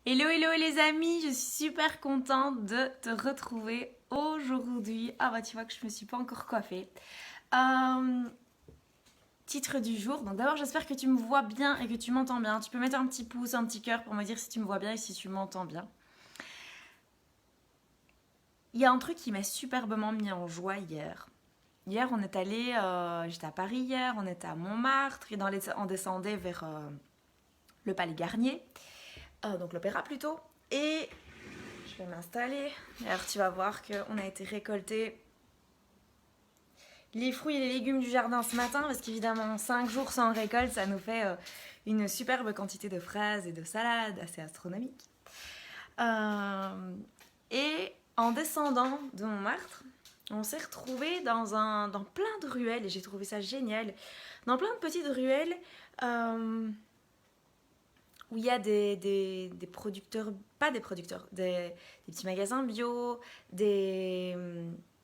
Hello, hello les amis, je suis super contente de te retrouver aujourd'hui. Ah bah tu vois que je me suis pas encore coiffée. Euh, Titre du jour, donc d'abord j'espère que tu me vois bien et que tu m'entends bien. Tu peux mettre un petit pouce, un petit cœur pour me dire si tu me vois bien et si tu m'entends bien. Il y a un truc qui m'a superbement mis en joie hier. Hier on est allé, j'étais à Paris hier, on était à Montmartre et on descendait vers le Palais Garnier, donc l'opéra plutôt. Et je vais m'installer. Alors tu vas voir qu'on a été récolter les fruits et les légumes du jardin ce matin parce qu'évidemment 5 jours sans récolte ça nous fait une superbe quantité de fraises et de salades assez astronomique. Euh, et en descendant de Montmartre, on s'est retrouvé dans plein de ruelles et j'ai trouvé ça génial. Dans plein de petites ruelles euh, où il y a des producteurs, pas des producteurs, des petits magasins bio, des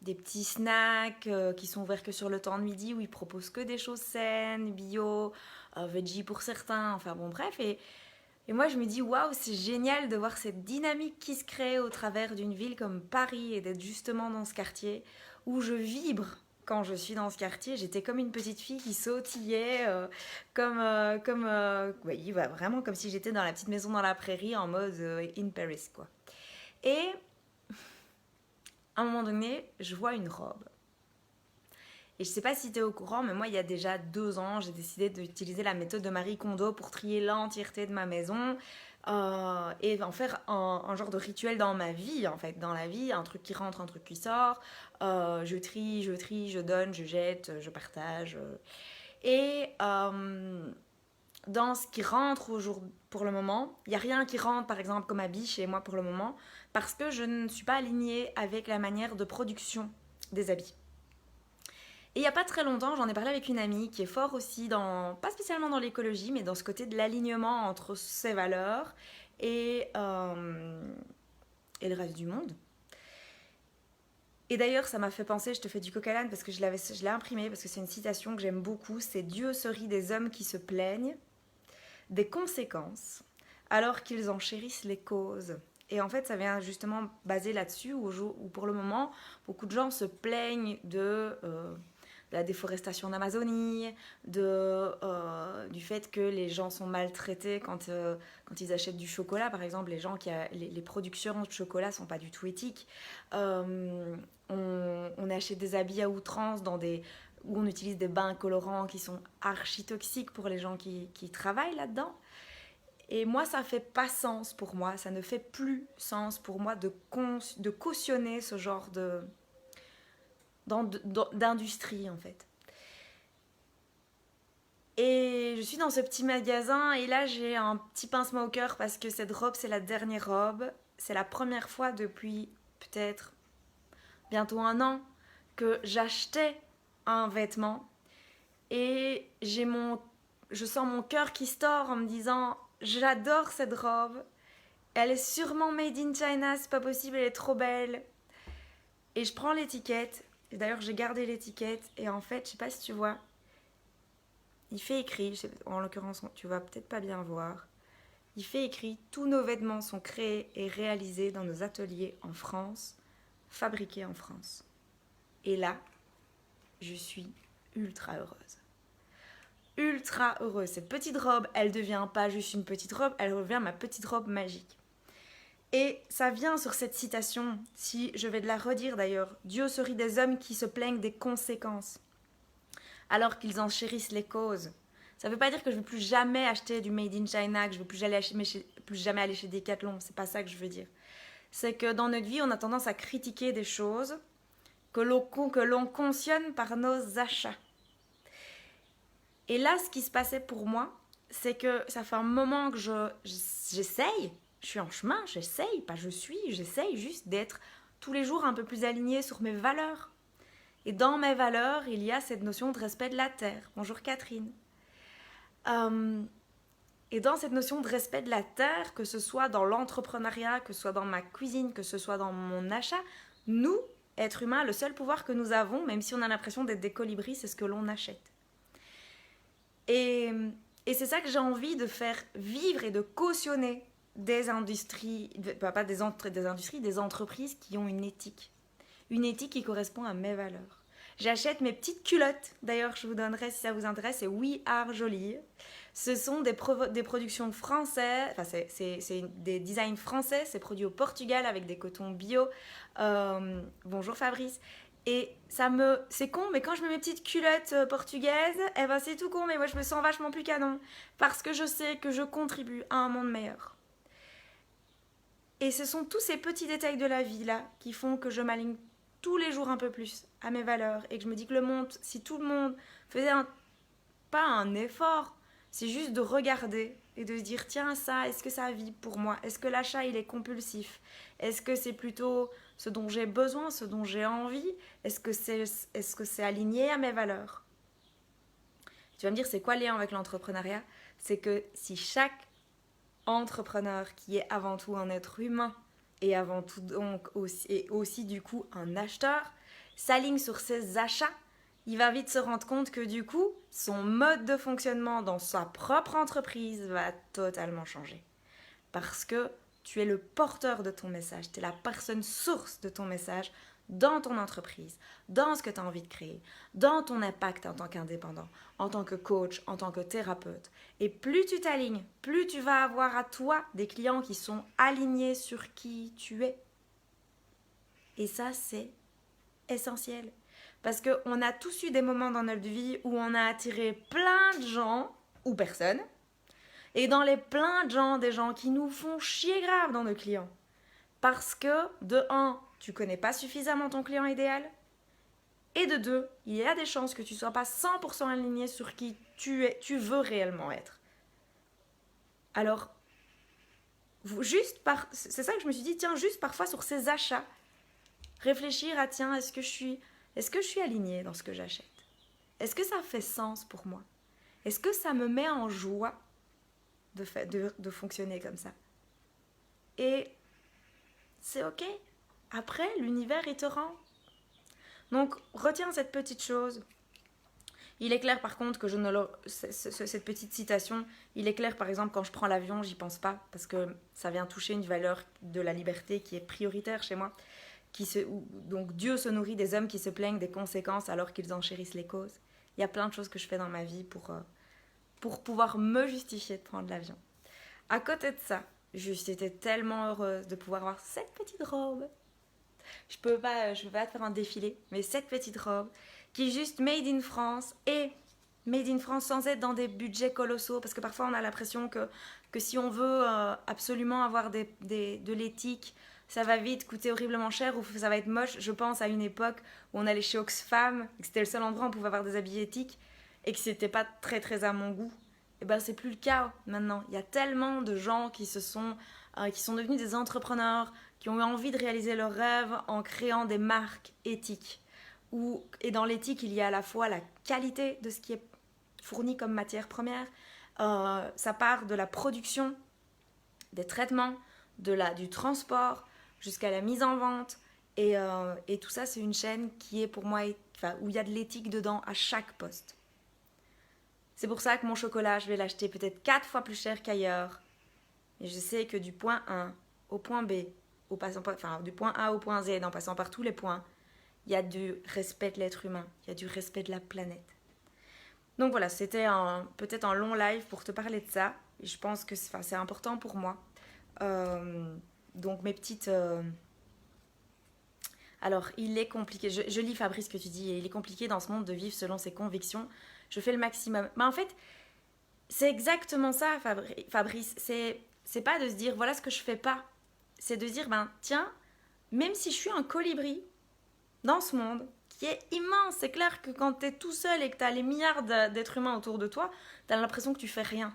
petits snacks qui sont ouverts que sur le temps de midi où ils proposent que des choses saines, bio, veggie pour certains, enfin bon bref. Et moi je me dis waouh, c'est génial de voir cette dynamique qui se crée au travers d'une ville comme Paris et d'être justement dans ce quartier où je vibre. Quand je suis dans ce quartier, j'étais comme une petite fille qui sautillait, oui, bah, vraiment comme si j'étais dans la petite maison dans la prairie en mode in Paris, quoi. Et à un moment donné, je vois une robe. Et je sais pas si tu es au courant, mais moi, il y a déjà 2 ans, j'ai décidé d'utiliser la méthode de Marie Kondo pour trier l'entièreté de ma maison et en faire un genre de rituel dans ma vie, en fait. Dans la vie, un truc qui rentre, un truc qui sort. Je trie, je donne, je jette, je partage. Et dans ce qui rentre pour le moment, il n'y a rien qui rentre, par exemple, comme habit chez moi pour le moment, parce que je ne suis pas alignée avec la manière de production des habits. Et il n'y a pas très longtemps, j'en ai parlé avec une amie qui est fort aussi dans, pas spécialement dans l'écologie, mais dans ce côté de l'alignement entre ses valeurs et, euh, et le reste du monde. Et d'ailleurs, ça m'a fait penser, je te fais du coq à l'âne parce que je l'ai imprimé, parce que c'est une citation que j'aime beaucoup, c'est «Dieu se rit des hommes qui se plaignent des conséquences alors qu'ils en chérissent les causes». Et en fait, ça vient justement baser là-dessus, où pour le moment, beaucoup de gens se plaignent de la déforestation d'Amazonie, du fait que les gens sont maltraités quand ils achètent du chocolat. Par exemple, les productions de chocolat ne sont pas du tout éthiques. On achète des habits à outrance où on utilise des bains colorants qui sont archi toxiques pour les gens qui travaillent là-dedans. Et moi, ça fait pas sens pour moi, ça ne fait plus sens pour moi de cautionner ce genre d'industrie en fait. Et je suis dans ce petit magasin et là j'ai un petit pincement au cœur parce que cette robe c'est la dernière robe. C'est la première fois depuis peut-être bientôt un an que j'achetais un vêtement et je sens mon cœur qui se tord en me disant j'adore cette robe. Elle est sûrement made in China, c'est pas possible, elle est trop belle. Et je prends l'étiquette. Et d'ailleurs j'ai gardé l'étiquette et en fait je sais pas si tu vois, il fait écrit, en l'occurrence tu vas peut-être pas bien voir, il fait écrit tous nos vêtements sont créés et réalisés dans nos ateliers en France, fabriqués en France. Et là, je suis ultra heureuse. Ultra heureuse. Cette petite robe, elle devient pas juste une petite robe, elle devient ma petite robe magique. Et ça vient sur cette citation, si je vais de la redire d'ailleurs, Dieu se rit des hommes qui se plaignent des conséquences, alors qu'ils en chérissent les causes. Ça ne veut pas dire que je ne vais plus jamais acheter du Made in China, que je ne vais plus jamais aller chez Decathlon. C'est pas ça que je veux dire. C'est que dans notre vie, on a tendance à critiquer des choses que l'on cautionne par nos achats. Et là, ce qui se passait pour moi, c'est que ça fait un moment que j'essaye, je suis en chemin, j'essaye, pas je suis, j'essaye juste d'être tous les jours un peu plus alignée sur mes valeurs. Et dans mes valeurs, il y a cette notion de respect de la terre. Bonjour Catherine. Et dans cette notion de respect de la terre, que ce soit dans l'entrepreneuriat, que ce soit dans ma cuisine, que ce soit dans mon achat, nous, êtres humains, le seul pouvoir que nous avons, même si on a l'impression d'être des colibris, c'est ce que l'on achète. Et c'est ça que j'ai envie de faire vivre et de cautionner des industries, pas des industries, des entreprises qui ont une éthique. Une éthique qui correspond à mes valeurs. J'achète mes petites culottes, d'ailleurs je vous donnerai si ça vous intéresse, c'est We Are Jolie. Ce sont des productions françaises, enfin c'est des designs français, c'est produit au Portugal avec des cotons bio. Bonjour Fabrice. Et c'est con, mais quand je mets mes petites culottes portugaises, eh ben c'est tout con, mais moi je me sens vachement plus canon. Parce que je sais que je contribue à un monde meilleur. Et ce sont tous ces petits détails de la vie là qui font que je m'aligne tous les jours un peu plus à mes valeurs et que je me dis que le monde, si tout le monde faisait pas un effort, c'est juste de regarder et de se dire tiens ça, est-ce que ça vibre pour moi? Est-ce que l'achat il est compulsif? Est-ce que c'est plutôt ce dont j'ai besoin, ce dont j'ai envie? Est-ce que c'est aligné à mes valeurs? Tu vas me dire c'est quoi le lien avec l'entrepreneuriat? C'est que si chaque entrepreneur qui est avant tout un être humain et avant tout donc aussi du coup un acheteur s'aligne sur ses achats, il va vite se rendre compte que du coup son mode de fonctionnement dans sa propre entreprise va totalement changer. Parce que tu es le porteur de ton message, tu es la personne source de ton message dans ton entreprise, dans ce que tu as envie de créer, dans ton impact en tant qu'indépendant, en tant que coach, en tant que thérapeute. Et plus tu t'alignes, plus tu vas avoir à toi des clients qui sont alignés sur qui tu es. Et ça, c'est essentiel. Parce qu'on a tous eu des moments dans notre vie où on a attiré plein de gens, ou personne, et dans les plein de gens, des gens qui nous font chier grave dans nos clients. Parce que, de un, tu connais pas suffisamment ton client idéal, et de deux, il y a des chances que tu sois pas 100% aligné sur qui tu veux réellement être. Alors, c'est ça que je me suis dit, tiens, juste parfois sur ces achats, réfléchir à, tiens, est-ce que je suis alignée dans ce que j'achète? Est-ce que ça fait sens pour moi? Est-ce que ça me met en joie de fonctionner comme ça? Et c'est ok. Après, l'univers, il te rend. Donc, retiens cette petite chose. Il est clair, par contre, que cette petite citation, il est clair, par exemple, quand je prends l'avion, j'y pense pas, parce que ça vient toucher une valeur de la liberté qui est prioritaire chez moi. Donc, Dieu se nourrit des hommes qui se plaignent des conséquences alors qu'ils en chérissent les causes. Il y a plein de choses que je fais dans ma vie pour pouvoir me justifier de prendre l'avion. À côté de ça, j'étais tellement heureuse de pouvoir avoir cette petite robe. Je peux pas te faire un défilé, mais cette petite robe qui est juste made in France et made in France sans être dans des budgets colossaux, parce que parfois on a l'impression que si on veut absolument avoir de l'éthique, ça va vite coûter horriblement cher ou ça va être moche. Je pense à une époque où on allait chez Oxfam, et que c'était le seul endroit où on pouvait avoir des habits éthiques et que c'était pas très très à mon goût. Et ben c'est plus le cas maintenant. Il y a tellement de gens qui sont devenus des entrepreneurs, qui ont eu envie de réaliser leurs rêves en créant des marques éthiques. Et dans l'éthique, il y a à la fois la qualité de ce qui est fourni comme matière première, ça part de la production, des traitements, du transport, jusqu'à la mise en vente. Et tout ça, c'est une chaîne qui est pour moi, où il y a de l'éthique dedans à chaque poste. C'est pour ça que mon chocolat, je vais l'acheter peut-être 4 fois plus cher qu'ailleurs. Et je sais que du point 1 au point B, du point A au point Z, en passant par tous les points, il y a du respect de l'être humain, il y a du respect de la planète. Donc voilà, c'était peut-être un long live pour te parler de ça. Et je pense que c'est important pour moi. Donc mes petites... Alors, il est compliqué. Je lis Fabrice ce que tu dis. Il est compliqué dans ce monde de vivre selon ses convictions. Je fais le maximum. Mais en fait, c'est exactement ça, Fabrice. C'est pas de se dire, voilà ce que je fais pas. C'est de se dire, tiens, même si je suis un colibri dans ce monde qui est immense, c'est clair que quand tu es tout seul et que tu as les milliards d'êtres humains autour de toi, tu as l'impression que tu fais rien.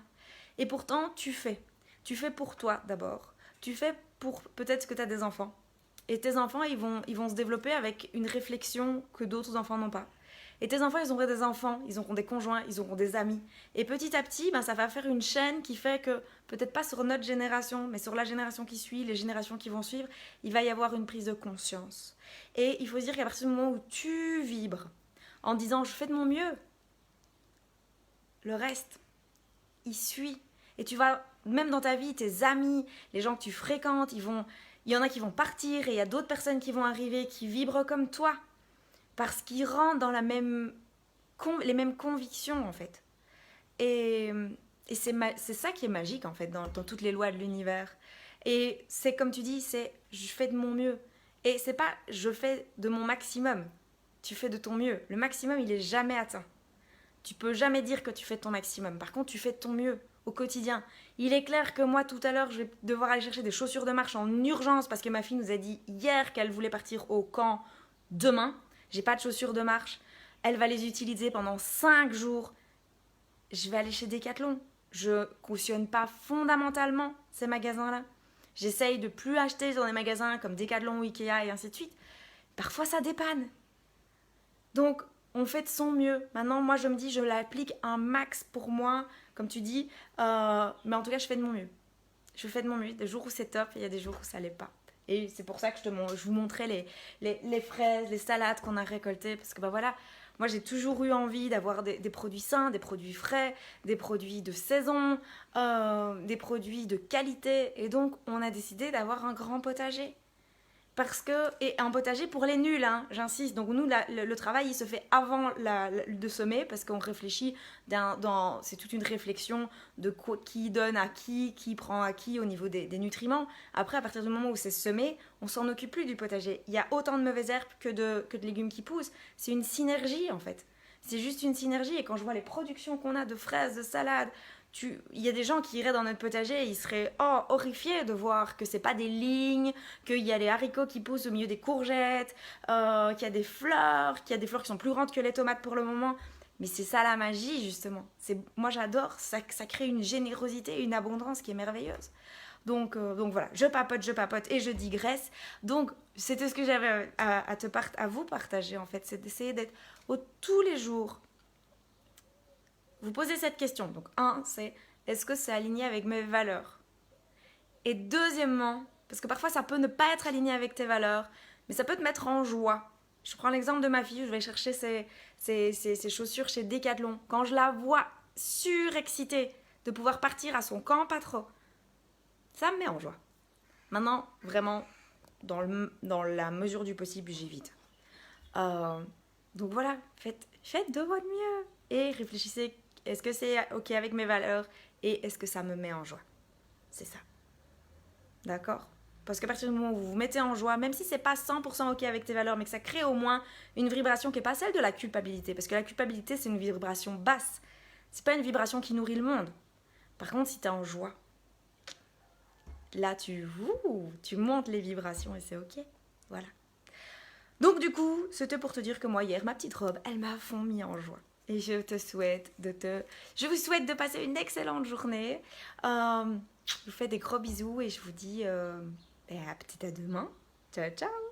Et pourtant, tu fais. Tu fais pour toi d'abord. Tu fais pour peut-être que tu as des enfants. Et tes enfants, ils vont se développer avec une réflexion que d'autres enfants n'ont pas. Et tes enfants, ils auront des enfants, ils auront des conjoints, ils auront des amis. Et petit à petit, ça va faire une chaîne qui fait que, peut-être pas sur notre génération, mais sur la génération qui suit, les générations qui vont suivre, il va y avoir une prise de conscience. Et il faut se dire qu'à partir du moment où tu vibres, en disant « je fais de mon mieux », le reste, il suit. Et tu vas même dans ta vie, tes amis, les gens que tu fréquentes, il y en a qui vont partir et il y a d'autres personnes qui vont arriver qui vibrent comme toi parce qu'ils rentrent dans les mêmes convictions en fait. Et c'est ça qui est magique en fait dans toutes les lois de l'univers. Et c'est comme tu dis, c'est je fais de mon mieux. Et c'est pas je fais de mon maximum. Tu fais de ton mieux. Le maximum, il est jamais atteint. Tu peux jamais dire que tu fais de ton maximum. Par contre, tu fais de ton mieux au quotidien. Il est clair que moi, tout à l'heure, je vais devoir aller chercher des chaussures de marche en urgence parce que ma fille nous a dit hier qu'elle voulait partir au camp demain. J'ai pas de chaussures de marche. Elle va les utiliser pendant 5 jours. Je vais aller chez Decathlon. Je cautionne pas fondamentalement ces magasins-là. J'essaye de plus acheter dans des magasins comme Decathlon ou Ikea et ainsi de suite. Parfois, ça dépanne. Donc, on fait de son mieux. Maintenant, moi, je me dis, je l'applique un max pour moi, comme tu dis. Mais en tout cas, je fais de mon mieux. Je fais de mon mieux. Il y a des jours où c'est top et il y a des jours où ça l'est pas. Et c'est pour ça que je vous montrais les fraises, les salades qu'on a récoltées. Parce que, bah voilà, moi, j'ai toujours eu envie d'avoir des produits sains, des produits frais, des produits de saison, des produits de qualité. Et donc, on a décidé d'avoir un grand potager. Et un potager pour les nuls, hein, j'insiste. Donc nous, le travail, il se fait avant de semer parce qu'on réfléchit, c'est toute une réflexion de qui donne à qui prend à qui au niveau des nutriments. Après, à partir du moment où c'est semé, on s'en occupe plus du potager. Il y a autant de mauvaises herbes que de légumes qui poussent. C'est une synergie en fait. C'est juste une synergie. Et quand je vois les productions qu'on a de fraises, de salades, il y a des gens qui iraient dans notre potager et ils seraient horrifiés de voir que c'est pas des lignes, qu'il y a les haricots qui poussent au milieu des courgettes, qu'il y a des fleurs qui sont plus grandes que les tomates pour le moment. Mais c'est ça la magie justement. Moi j'adore, ça crée une générosité, une abondance qui est merveilleuse. Donc voilà, je papote et je digresse. Donc c'était ce que j'avais à vous partager en fait, c'est d'essayer d'être tous les jours. Vous posez cette question. Donc, c'est est-ce que c'est aligné avec mes valeurs? Et deuxièmement, parce que parfois ça peut ne pas être aligné avec tes valeurs, mais ça peut te mettre en joie. Je prends l'exemple de ma fille, je vais chercher ses chaussures chez Decathlon. Quand je la vois surexcitée de pouvoir partir à son camp pas trop, ça me met en joie. Maintenant, vraiment, dans la mesure du possible, j'évite. Donc voilà, faites de votre mieux et réfléchissez. Est-ce que c'est ok avec mes valeurs et est-ce que ça me met en joie? C'est ça. D'accord? Parce qu'à partir du moment où vous vous mettez en joie, même si c'est pas 100% ok avec tes valeurs, mais que ça crée au moins une vibration qui n'est pas celle de la culpabilité. Parce que la culpabilité, c'est une vibration basse. C'est pas une vibration qui nourrit le monde. Par contre, si tu es en joie, là tu montes les vibrations et c'est ok. Voilà. Donc du coup, c'était pour te dire que moi hier, ma petite robe, elle m'a fond mis en joie. Et je vous souhaite de passer une excellente journée. Je vous fais des gros bisous et je vous dis peut-être à demain. Ciao, ciao!